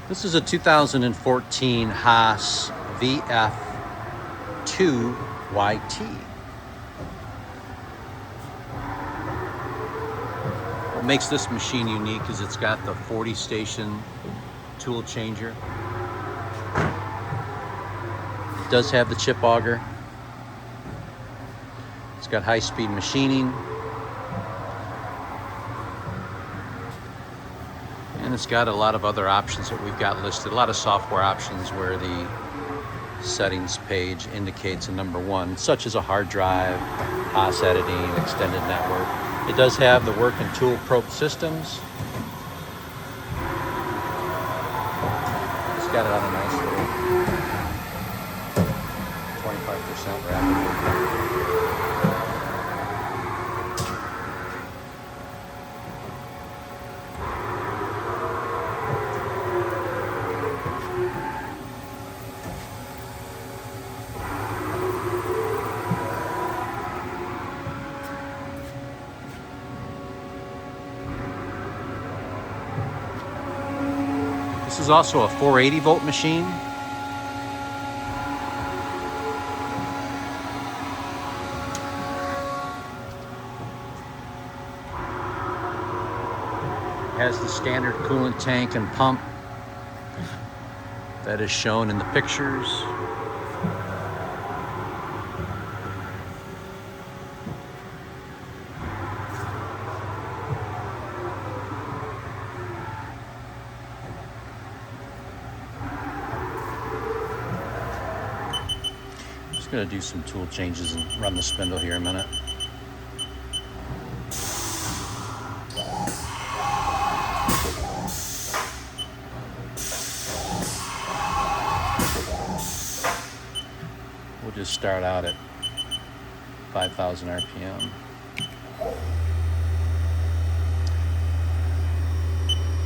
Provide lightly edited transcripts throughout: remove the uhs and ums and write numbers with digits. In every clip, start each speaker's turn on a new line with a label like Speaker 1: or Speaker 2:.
Speaker 1: This is a 2014 Haas VF-2YT. What makes this machine unique is it's got the 40-station tool changer. It does have the chip auger. It's got high-speed machining. And it's got a lot of other options that we've got listed, a lot of software options where the settings page indicates a number 1, such as a hard drive, Haas editing, extended network. It does have the work and tool probe systems. It's got it on a nice little 25% rapid. This is also a 480 volt machine. It has the standard coolant tank and pump that is shown in the pictures. Just going to do some tool changes and run the spindle here a minute. We'll just start out at 5,000 RPM.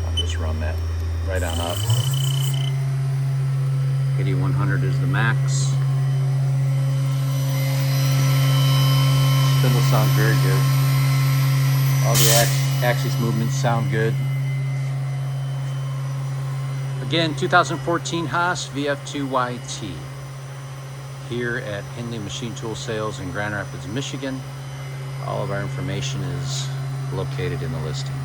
Speaker 1: I'll just run that right on up. 8100 is the max. Spindle sounds very good. All the axis movements sound good. Again, 2014 Haas VF-2YT. Here at Henley Machine Tool Sales in Grand Rapids, Michigan. All of our information is located in the listing.